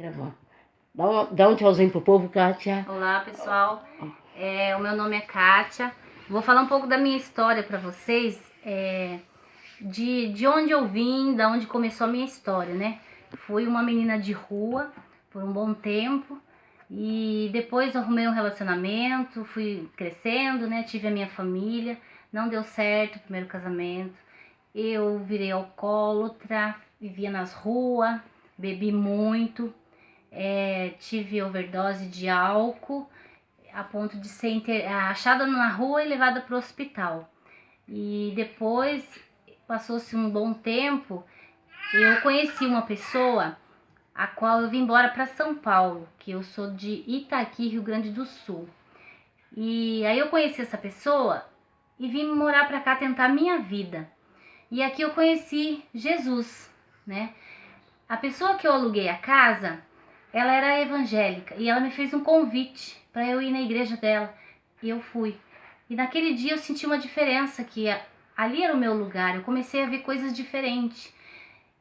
Gravando. Dá um tchauzinho pro povo, Kátia. Olá, pessoal. O meu nome é Kátia. Vou falar um pouco da minha história para vocês, de onde eu vim, da onde começou a minha história, né? Fui uma menina de rua por um bom tempo e depois arrumei um relacionamento, fui crescendo, né? Tive a minha família, não deu certo o primeiro casamento. Eu virei alcoólatra, vivia nas ruas, bebi muito. Tive overdose de álcool a ponto de ser achada na rua e levada para o hospital. E depois, passou-se um bom tempo, eu conheci uma pessoa a qual eu vim embora para São Paulo, que eu sou de Itaqui, Rio Grande do Sul. E aí eu conheci essa pessoa e vim morar para cá tentar a minha vida. E aqui eu conheci Jesus, né? A pessoa que eu aluguei a casa, ela era evangélica e ela me fez um convite para eu ir na igreja dela. E eu fui. E naquele dia eu senti uma diferença, que ali era o meu lugar. Eu comecei a ver coisas diferentes.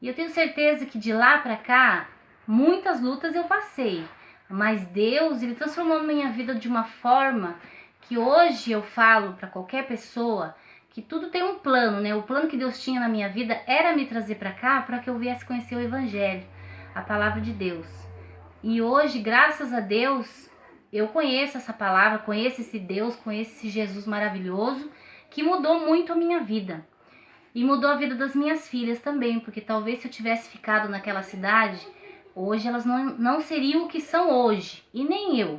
E eu tenho certeza que de lá para cá, muitas lutas eu passei. Mas Deus, Ele transformou minha vida de uma forma que hoje eu falo para qualquer pessoa que tudo tem um plano, né? O plano que Deus tinha na minha vida era me trazer para cá para que eu viesse conhecer o Evangelho, a palavra de Deus. E hoje, graças a Deus, eu conheço essa palavra, conheço esse Deus, conheço esse Jesus maravilhoso, que mudou muito a minha vida. E mudou a vida das minhas filhas também, porque talvez se eu tivesse ficado naquela cidade, hoje elas não seriam o que são hoje, e nem eu.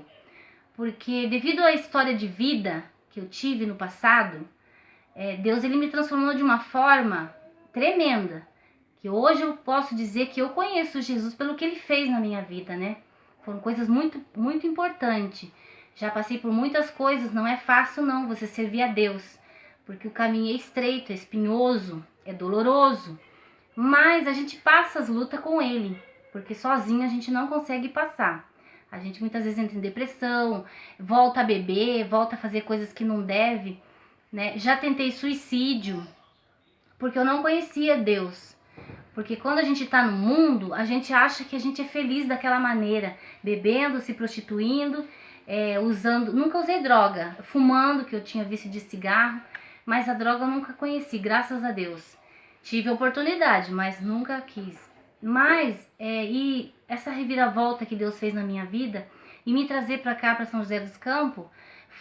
Porque devido à história de vida que eu tive no passado, Deus ele me transformou de uma forma tremenda. Que hoje eu posso dizer que eu conheço Jesus pelo que Ele fez na minha vida, né? Foram coisas muito, muito importantes. Já passei por muitas coisas, não é fácil não você servir a Deus. Porque o caminho é estreito, é espinhoso, é doloroso. Mas a gente passa as lutas com Ele, porque sozinho a gente não consegue passar. A gente muitas vezes entra em depressão, volta a beber, volta a fazer coisas que não deve, né? Já tentei suicídio, porque eu não conhecia Deus. Porque quando a gente está no mundo, a gente acha que a gente é feliz daquela maneira, bebendo, se prostituindo, usando, nunca usei droga, fumando, que eu tinha vício de cigarro, mas a droga eu nunca conheci, graças a Deus. Tive oportunidade, mas nunca quis. Mas, e essa reviravolta que Deus fez na minha vida, e me trazer para cá, para São José dos Campos,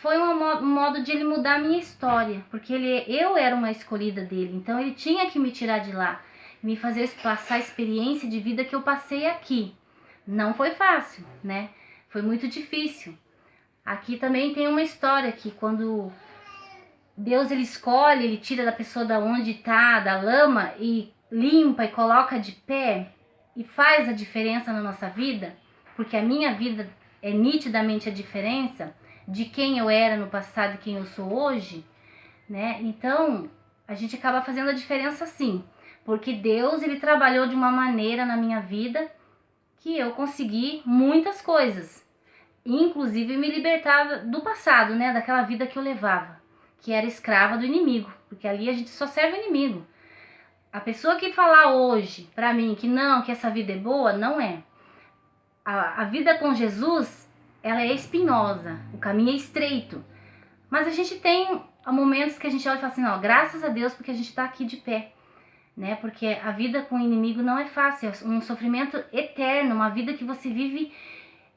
foi um modo de Ele mudar a minha história, porque eu era uma escolhida dele, então Ele tinha que me tirar de lá, me fazer passar a experiência de vida que eu passei aqui. Não foi fácil, né? Foi muito difícil. Aqui também tem uma história que quando Deus ele escolhe, Ele tira da pessoa da onde está, da lama, e limpa e coloca de pé e faz a diferença na nossa vida, porque a minha vida é nitidamente a diferença de quem eu era no passado e quem eu sou hoje, né? Então, a gente acaba fazendo a diferença sim. Porque Deus, ele trabalhou de uma maneira na minha vida que eu consegui muitas coisas. Inclusive me libertar do passado, né? Daquela vida que eu levava, que era escrava do inimigo. Porque ali a gente só serve o inimigo. A pessoa que falar hoje pra mim que não, que essa vida é boa, não é. A vida com Jesus, ela é espinhosa. O caminho é estreito. Mas a gente tem momentos que a gente olha e fala assim, ó, graças a Deus porque a gente tá aqui de pé. Né? Porque a vida com o inimigo não é fácil, é um sofrimento eterno, uma vida que você vive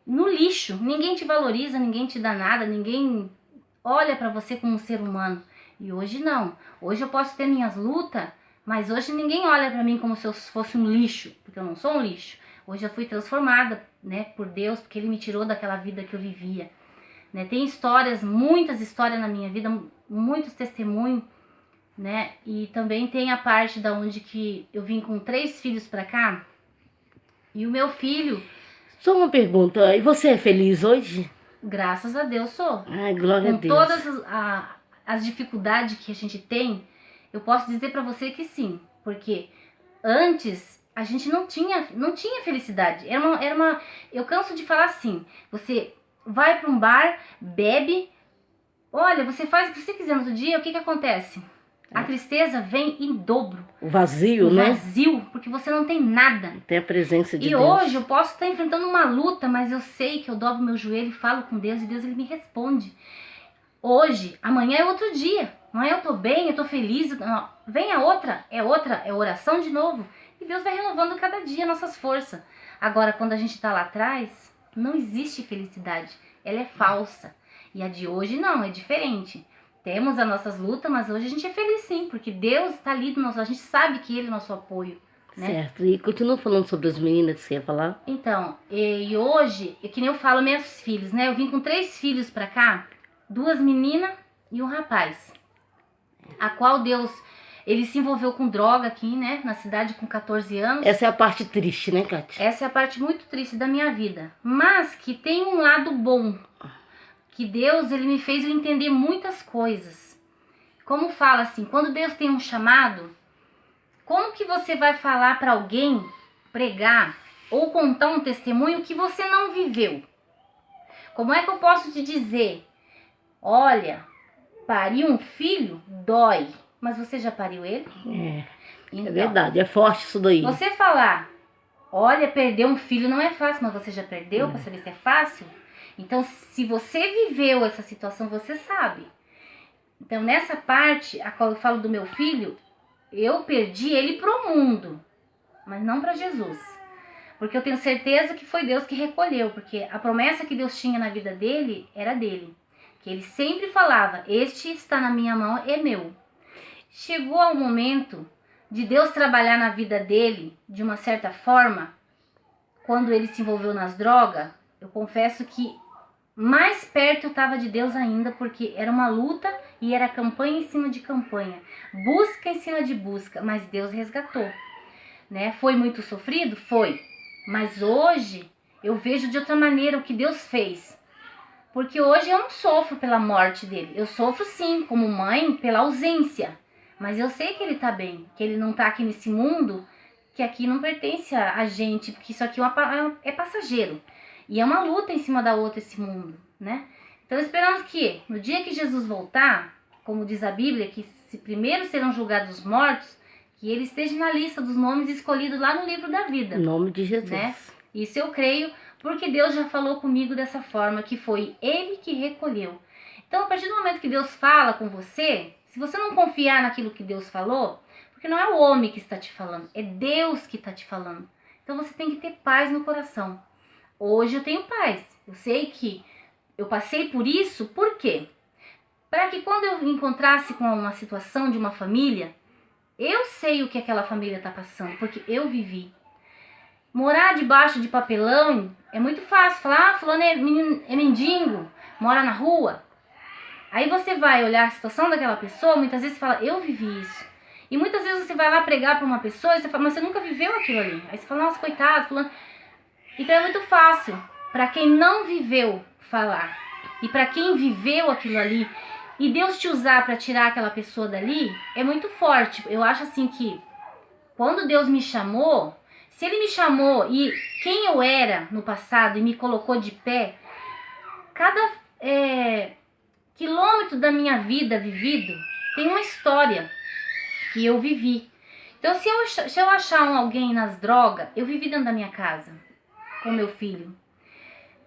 no lixo. Ninguém te valoriza, ninguém te dá nada, ninguém olha para você como um ser humano. E hoje não. Hoje eu posso ter minhas lutas, mas hoje ninguém olha para mim como se eu fosse um lixo, porque eu não sou um lixo. Hoje eu fui transformada, né, por Deus, porque Ele me tirou daquela vida que eu vivia. Né? Tem histórias, muitas histórias na minha vida, muitos testemunhos, né? E também tem a parte da onde que eu vim com 3 filhos pra cá. E o meu filho... Só uma pergunta, e você é feliz hoje? Graças a Deus sou. Ai, glória a Deus. Com todas as dificuldades que a gente tem, eu posso dizer pra você que sim. Porque antes a gente não tinha felicidade. Eu canso de falar assim, você vai pra um bar, bebe, olha, você faz o que você quiser no outro dia, o que que acontece? A tristeza vem em dobro. O vazio, O né? vazio, porque você não tem nada. Tem a presença de E Deus. hoje eu posso estar enfrentando uma luta, mas eu sei que eu dobro meu joelho e falo com Deus e Deus ele me responde. Hoje, amanhã é outro dia. Amanhã eu tô bem, eu tô feliz. Não, vem a outra, é oração de novo. E Deus vai renovando cada dia nossas forças. Agora, quando a gente tá lá atrás, não existe felicidade. Ela é falsa. E a de hoje não, é diferente. Temos as nossas lutas, mas hoje a gente é feliz sim, porque Deus está ali do nosso lado. A gente sabe que Ele é nosso apoio, né? Certo. E continua falando sobre as meninas que você ia falar. Então, e hoje, que nem eu falo, meus filhos, né? Eu vim com 3 filhos pra cá, 2 meninas e um rapaz. A qual Deus, ele se envolveu com droga aqui, né? Na cidade com 14 anos. Essa é a parte triste, né, Kátia? Essa é a parte muito triste da minha vida. Mas que tem um lado bom. Que Deus, ele me fez eu entender muitas coisas. Como fala assim, quando Deus tem um chamado, como que você vai falar para alguém, pregar ou contar um testemunho que você não viveu? Como é que eu posso te dizer? Olha, parir um filho dói, mas você já pariu ele? É Então, verdade, é forte isso daí. você falar, olha, perder um filho não é fácil, mas você já perdeu para saber se é fácil? Então, se você viveu essa situação, você sabe. Então, nessa parte, a qual eu falo do meu filho, eu perdi ele pro mundo, mas não para Jesus. Porque eu tenho certeza que foi Deus que recolheu, porque a promessa que Deus tinha na vida dele era dele. Que ele sempre falava, este está na minha mão, é meu. Chegou ao momento de Deus trabalhar na vida dele, de uma certa forma, quando ele se envolveu nas drogas, eu confesso que mais perto eu estava de Deus ainda, porque era uma luta e era campanha em cima de campanha, busca em cima de busca, mas Deus resgatou, né? Foi muito sofrido? Foi, mas hoje eu vejo de outra maneira o que Deus fez, porque hoje eu não sofro pela morte dele, eu sofro sim, como mãe, pela ausência, mas eu sei que ele tá bem, que ele não tá aqui nesse mundo, que aqui não pertence a gente, porque isso aqui é passageiro. E é uma luta em cima da outra esse mundo, né? Então esperamos que no dia que Jesus voltar, como diz a Bíblia, que primeiro serão julgados os mortos, que ele esteja na lista dos nomes escolhidos lá no livro da vida. Em nome de Jesus. Né? Isso eu creio, porque Deus já falou comigo dessa forma, que foi Ele que recolheu. Então a partir do momento que Deus fala com você, se você não confiar naquilo que Deus falou, porque não é o homem que está te falando, é Deus que está te falando. Então você tem que ter paz no coração. Hoje eu tenho paz. Eu sei que eu passei por isso, por quê? Para que quando eu encontrasse com uma situação de uma família, eu sei o que aquela família está passando, porque eu vivi. Morar debaixo de papelão é muito fácil. Falar, fulano é mendigo, mora na rua. Aí você vai olhar a situação daquela pessoa, muitas vezes você fala, eu vivi isso. E muitas vezes você vai lá pregar para uma pessoa e você fala, mas você nunca viveu aquilo ali. Aí você fala, nossa, coitado, fulano. Então é muito fácil para quem não viveu falar. E para quem viveu aquilo ali, e Deus te usar para tirar aquela pessoa dali, é muito forte. Eu acho assim que quando Deus me chamou, se Ele me chamou e quem eu era no passado e me colocou de pé, cada quilômetro da minha vida vivido tem uma história que eu vivi. Então se eu achar alguém nas drogas, eu vivi dentro da minha casa com meu filho.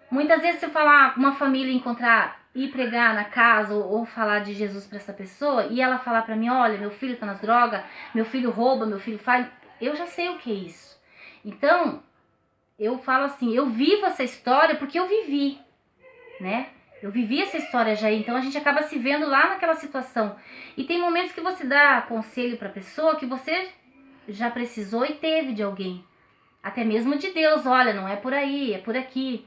Muitas vezes você falar, uma família encontrar, ir pregar na casa ou falar de Jesus para essa pessoa e ela falar para mim, olha, meu filho tá nas drogas, meu filho rouba, meu filho faz, eu já sei o que é isso. Então, eu falo assim, eu vivo essa história porque eu vivi, né? Eu vivi essa história já, então a gente acaba se vendo lá naquela situação. E tem momentos que você dá conselho para a pessoa que você já precisou e teve de alguém. Até mesmo de Deus, olha, não é por aí, é por aqui,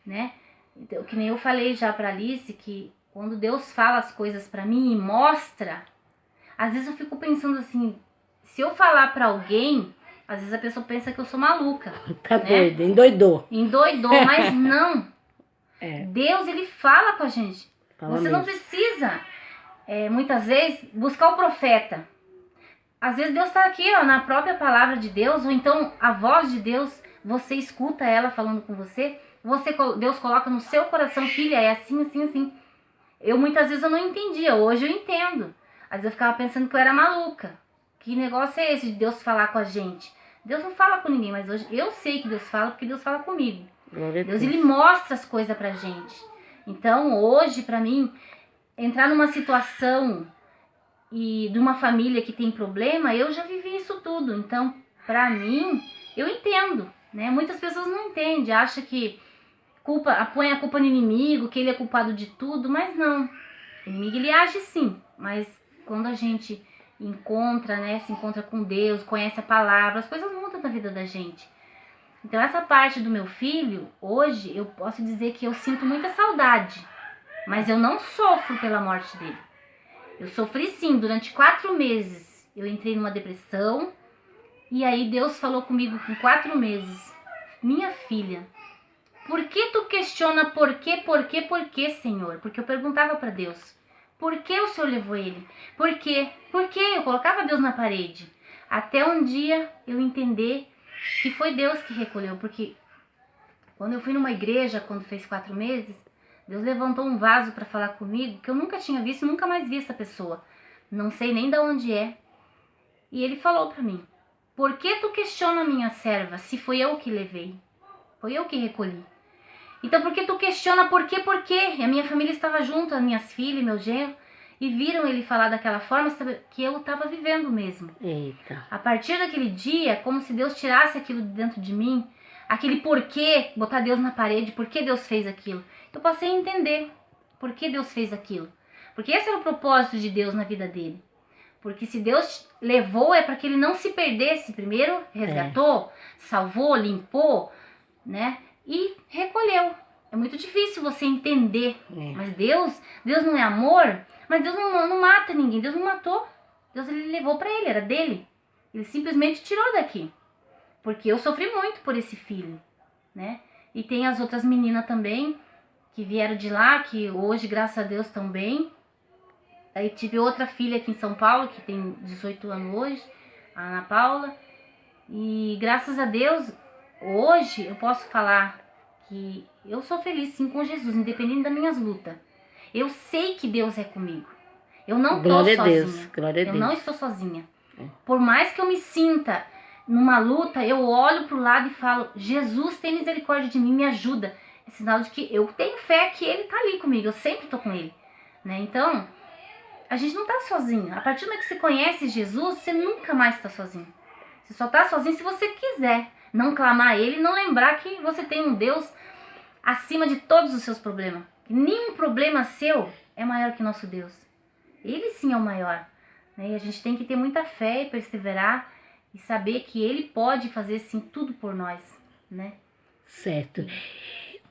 né? Então, que nem eu falei já pra Alice, que quando Deus fala as coisas pra mim e mostra, às vezes eu fico pensando assim, se eu falar pra alguém, às vezes a pessoa pensa que eu sou maluca. Tá né? doida, endoidou. Endoidou, mas não. É. Deus, ele fala com a gente. Fala Você não mesmo. precisa, muitas vezes, buscar o profeta. Às vezes Deus está aqui, ó, na própria palavra de Deus, ou então a voz de Deus, você escuta ela falando com você, Deus coloca no seu coração, filha, é assim, assim, assim. Muitas vezes eu não entendia, hoje eu entendo. Às vezes eu ficava pensando que eu era maluca. Que negócio é esse de Deus falar com a gente? Deus não fala com ninguém, mas hoje eu sei que Deus fala porque Deus fala comigo. Glória a Deus, Deus. ele mostra as coisas pra gente. Então, hoje, pra mim, entrar numa situação e de uma família que tem problema, eu já vivi isso tudo. Então, pra mim, eu entendo, né? Muitas pessoas não entendem, acham que põe a culpa no inimigo, que ele é culpado de tudo, mas não. O inimigo, ele age sim, mas quando a gente encontra, né, se encontra com Deus, conhece a palavra, as coisas mudam na vida da gente. Então essa parte do meu filho, hoje eu posso dizer que eu sinto muita saudade, mas eu não sofro pela morte dele. Eu sofri sim, durante 4 meses eu entrei numa depressão, e aí Deus falou comigo com 4 meses, minha filha, por que tu questiona por quê, Senhor? Porque eu perguntava para Deus, por que o Senhor levou ele? Por quê? Por quê? Eu colocava Deus na parede. Até um dia eu entender que foi Deus que recolheu. Porque quando eu fui numa igreja, quando fez 4 meses, Deus levantou um vaso para falar comigo, que eu nunca tinha visto, nunca mais vi essa pessoa. Não sei nem de onde é. E ele falou para mim, por que tu questiona a minha serva, se foi eu que levei? Foi eu que recolhi. Então, por que tu questiona por quê? E a minha família estava junto, as minhas filhas, meu genro, e viram ele falar daquela forma que eu estava vivendo mesmo. Eita. A partir daquele dia, como se Deus tirasse aquilo de dentro de mim, aquele porquê, botar Deus na parede, por que Deus fez aquilo. Eu passei a entender por que Deus fez aquilo. Porque esse era o propósito de Deus na vida dele. Porque se Deus levou, é para que ele não se perdesse. Primeiro resgatou, salvou, limpou, né? E recolheu. É muito difícil você entender. Mas Deus não é amor, mas Deus não mata ninguém. Deus não matou. Deus, ele levou para ele, era dele. Ele simplesmente tirou daqui. Porque eu sofri muito por esse filho, né? E tem as outras meninas também, que vieram de lá, que hoje, graças a Deus, estão bem. Aí tive outra filha aqui em São Paulo, que tem 18 anos hoje, a Ana Paula. E graças a Deus, hoje eu posso falar que eu sou feliz sim com Jesus, independente das minhas lutas. Eu sei que Deus é comigo. Eu não estou sozinha. Glória a Deus. Eu não estou sozinha. Por mais que eu me sinta numa luta, eu olho para o lado e falo, Jesus, tem misericórdia de mim, me ajuda. É sinal de que eu tenho fé que Ele está ali comigo, eu sempre estou com Ele, né? Então, a gente não está sozinho. A partir do momento que você conhece Jesus, você nunca mais está sozinho. Você só está sozinho se você quiser não clamar a Ele e não lembrar que você tem um Deus acima de todos os seus problemas. Que nenhum problema seu é maior que nosso Deus. Ele sim é o maior, né? E a gente tem que ter muita fé e perseverar e saber que Ele pode fazer sim tudo por nós, né? Certo.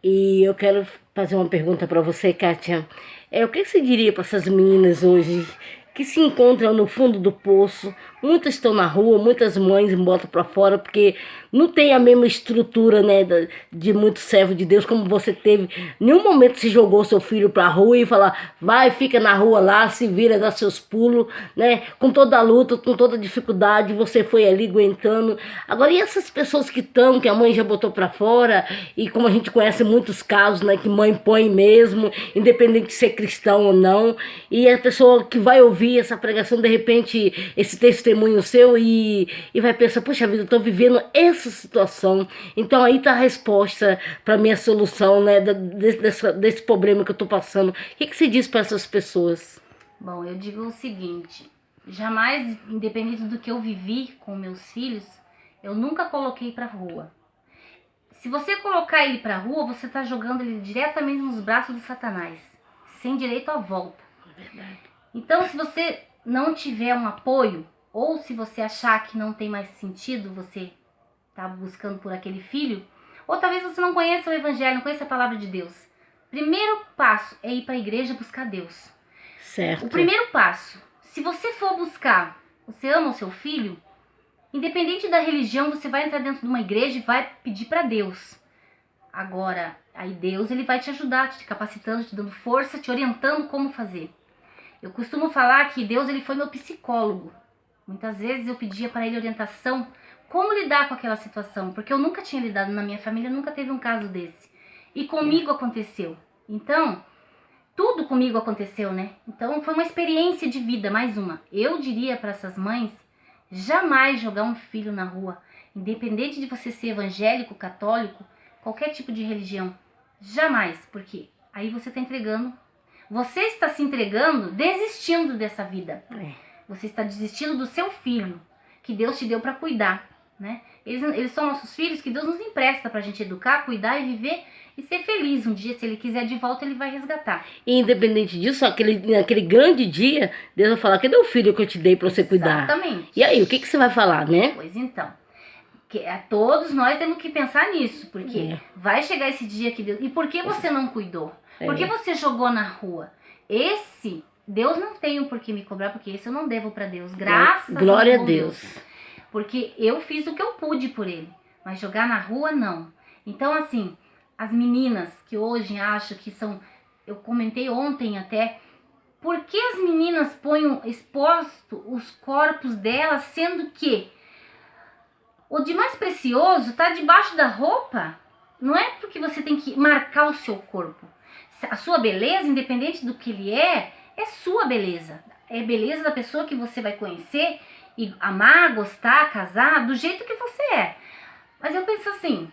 E eu quero fazer uma pergunta para você, Kátia. O que você diria para essas meninas hoje que se encontram no fundo do poço? Muitas estão na rua, muitas mães botam para fora porque não tem a mesma estrutura, né, de muito servo de Deus como você teve. Nenhum momento se jogou seu filho para a rua e falar, vai, fica na rua lá, se vira, dá seus pulos, né? Com toda a luta, com toda a dificuldade, você foi ali aguentando. Agora, e essas pessoas que estão, que a mãe já botou para fora, e como a gente conhece muitos casos, né, que mãe põe mesmo, independente de ser cristão ou não, e a pessoa que vai ouvir essa pregação, de repente, esse testemunho seu e vai pensar, poxa vida, eu tô vivendo essa situação. Então aí tá a resposta para minha solução, né, desse problema que eu tô passando. O que você diz para essas pessoas? Bom, eu digo o seguinte, jamais, independente do que eu vivi com meus filhos, eu nunca coloquei pra rua. Se você colocar ele pra rua, você tá jogando ele diretamente nos braços de Satanás, sem direito à volta. Verdade. Então, se você não tiver um apoio, ou se você achar que não tem mais sentido, você tá buscando por aquele filho, ou talvez você não conheça o evangelho, não conheça a palavra de Deus. Primeiro passo é ir para a igreja buscar Deus. Certo. O primeiro passo, se você for buscar, você ama o seu filho, independente da religião, você vai entrar dentro de uma igreja e vai pedir para Deus. Agora, aí Deus, ele vai te ajudar, te capacitando, te dando força, te orientando como fazer. Eu costumo falar que Deus, ele foi meu psicólogo. Muitas vezes eu pedia para ele orientação, como lidar com aquela situação, porque eu nunca tinha lidado, na minha família nunca teve um caso desse. E comigo aconteceu. Então, tudo comigo aconteceu, né? Então foi uma experiência de vida, mais uma. Eu diria para essas mães, jamais jogar um filho na rua, independente de você ser evangélico, católico, qualquer tipo de religião. Jamais, porque aí você está se entregando, desistindo dessa vida. Você está desistindo do seu filho, que Deus te deu para cuidar, né? Eles são nossos filhos que Deus nos empresta pra gente educar, cuidar e viver e ser feliz. Um dia, se ele quiser de volta, ele vai resgatar. E independente disso, naquele grande dia, Deus vai falar, cadê o filho que eu te dei pra você cuidar? Exatamente. E aí, o que você vai falar, né? Pois então, todos nós temos que pensar nisso, porque vai chegar esse dia que Deus... E por que você não cuidou? Por que você jogou na rua? Deus não tem o porquê me cobrar, porque esse eu não devo pra Deus. Graças Glória a Deus. Porque eu fiz o que eu pude por ele, mas jogar na rua, não. Então, assim, as meninas que hoje acham que são... Eu comentei ontem até, por que as meninas põem exposto os corpos delas, sendo que o de mais precioso tá debaixo da roupa? Não é porque você tem que marcar o seu corpo. A sua beleza, independente do que ele é sua beleza. É a beleza da pessoa que você vai conhecer e amar, gostar, casar, do jeito que você é. Mas eu penso assim,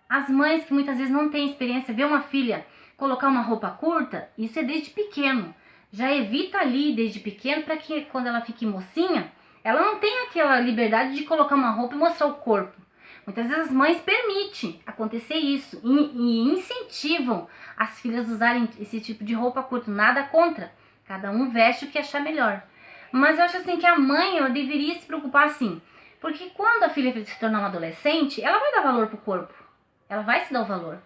as mães que muitas vezes não têm experiência, ver uma filha colocar uma roupa curta, isso é desde pequeno. Já evita ali desde pequeno para que quando ela fique mocinha, ela não tenha aquela liberdade de colocar uma roupa e mostrar o corpo. Muitas vezes as mães permitem acontecer isso e incentivam as filhas a usarem esse tipo de roupa curta. Nada contra, cada um veste o que achar melhor. Mas eu acho assim que a mãe, ela deveria se preocupar assim, porque quando a filha se tornar uma adolescente, ela vai dar valor pro corpo, ela vai se dar o valor.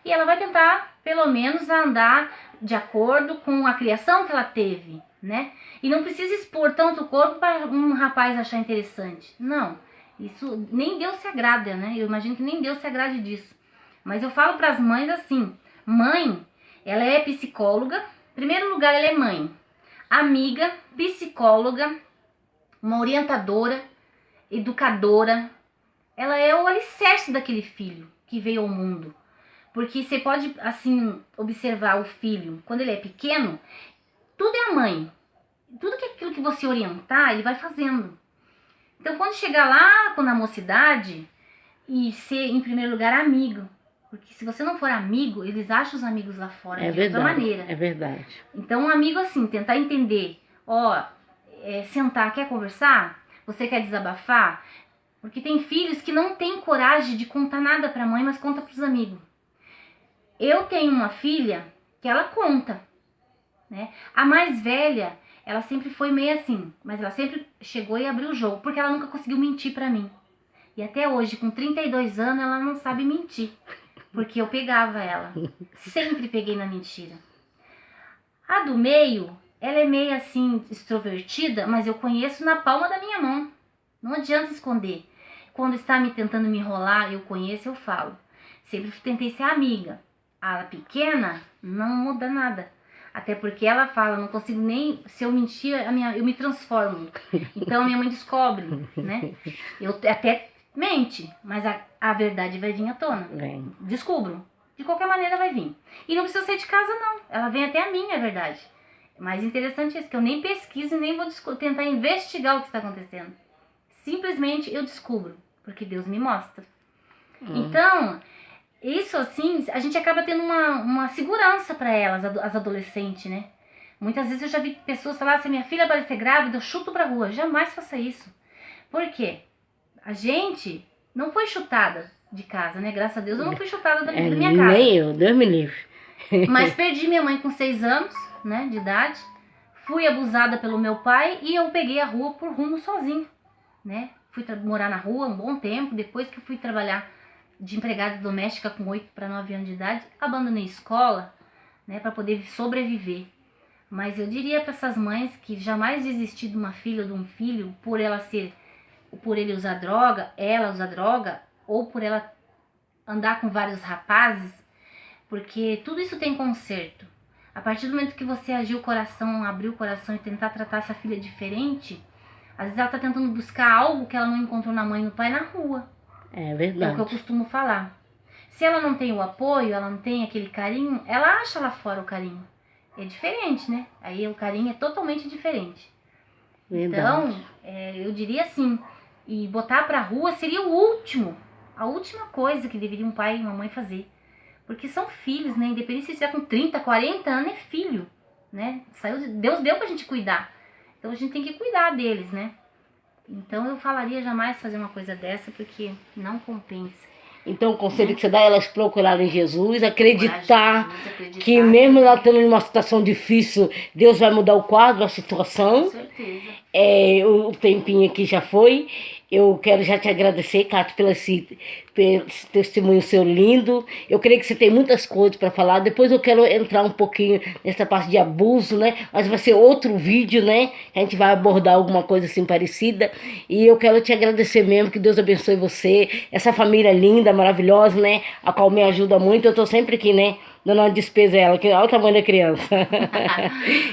E ela vai tentar, pelo menos, andar de acordo com a criação que ela teve, né? E não precisa expor tanto o corpo para um rapaz achar interessante. Não, isso nem Deus se agrada, né? Eu imagino que nem Deus se agrade disso. Mas eu falo para as mães assim, mãe, ela é psicóloga, em primeiro lugar ela é mãe, amiga, psicóloga, uma orientadora, educadora. Ela é o alicerce daquele filho que veio ao mundo. Porque você pode, assim, observar o filho, quando ele é pequeno, tudo é a mãe. Tudo que aquilo que você orientar, ele vai fazendo. Então, quando chegar lá na mocidade, e ser, em primeiro lugar, amigo. Porque se você não for amigo, eles acham os amigos lá fora de outra maneira. É verdade. Então, um amigo assim, tentar entender. Sentar, quer conversar? Você quer desabafar? Porque tem filhos que não têm coragem de contar nada pra mãe, mas conta pros amigos. Eu tenho uma filha que ela conta, né? A mais velha, ela sempre foi meio assim, mas ela sempre chegou e abriu o jogo, porque ela nunca conseguiu mentir pra mim. E até hoje, com 32 anos, ela não sabe mentir, porque eu pegava ela. Sempre peguei na mentira. A do meio, ela é meio assim, extrovertida, mas eu conheço na palma da minha mão. Não adianta esconder. Quando está me tentando me enrolar, eu conheço, eu falo. Sempre tentei ser amiga. A pequena não muda nada. Até porque ela fala, não consigo nem, se eu mentir, eu me transformo. Então a minha mãe descobre, né? Eu até mente, mas a verdade vai vir à tona. Descubro. De qualquer maneira vai vir. E não precisa sair de casa, não. Ela vem até a mim, é verdade. Mais interessante é isso, que eu nem pesquiso e nem vou tentar investigar o que está acontecendo. Simplesmente eu descubro, porque Deus me mostra. Então, isso assim, a gente acaba tendo uma segurança para elas, as adolescentes, né? Muitas vezes eu já vi pessoas falar, se minha filha parecer grávida, eu chuto pra rua. Jamais faça isso. Por quê? A gente não foi chutada de casa, né? Graças a Deus eu não fui chutada da minha casa. Nem eu, Deus me livre. Mas perdi minha mãe com 6 anos, né, de idade. Fui abusada pelo meu pai e eu peguei a rua por rumo sozinha, né? Fui morar na rua um bom tempo, depois que eu fui trabalhar de empregada doméstica com 8 para 9 anos de idade, abandonei a escola, né, para poder sobreviver. Mas eu diria para essas mães que jamais desistir de uma filha ou de um filho por ele usar droga, ela usar droga, ou por ela andar com vários rapazes, porque tudo isso tem conserto. A partir do momento que você agir o coração, abrir o coração e tentar tratar essa filha diferente, às vezes ela está tentando buscar algo que ela não encontrou na mãe e no pai na rua. É verdade. É o que eu costumo falar. Se ela não tem o apoio, ela não tem aquele carinho, ela acha lá fora o carinho. é diferente, né? Aí o carinho é totalmente diferente. Verdade. Então, eu diria assim, e botar pra rua seria a última coisa que deveria um pai e uma mãe fazer. Porque são filhos, né? Independente se estiver com 30, 40 anos, é filho, né? Deus deu pra gente cuidar. Então a gente tem que cuidar deles, né? Então eu falaria jamais fazer uma coisa dessa, porque não compensa. Então o conselho que você dá é elas procurarem Jesus, acreditar Acreditar que mesmo ela estando em uma situação difícil, Deus vai mudar o quadro, a com situação. certeza. O tempinho aqui já foi. Eu quero já te agradecer, Cátia, pelo esse testemunho seu lindo. Eu creio que você tem muitas coisas para falar. Depois eu quero entrar um pouquinho nessa parte de abuso, né? Mas vai ser outro vídeo, né? A gente vai abordar alguma coisa assim parecida. E eu quero te agradecer mesmo, que Deus abençoe você, essa família linda, maravilhosa, né? A qual me ajuda muito. Eu tô sempre aqui, né? Dando uma despesa a ela, que olha o tamanho da criança.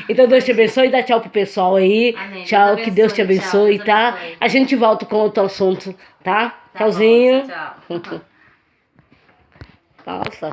Então Deus te abençoe e dá tchau pro pessoal aí. Amém. Tchau, Deus que Deus te abençoe, tchau, Deus tá? abençoe. A gente volta com outro assunto, tá? Tá bom, Tchauzinho. tchau. Nossa.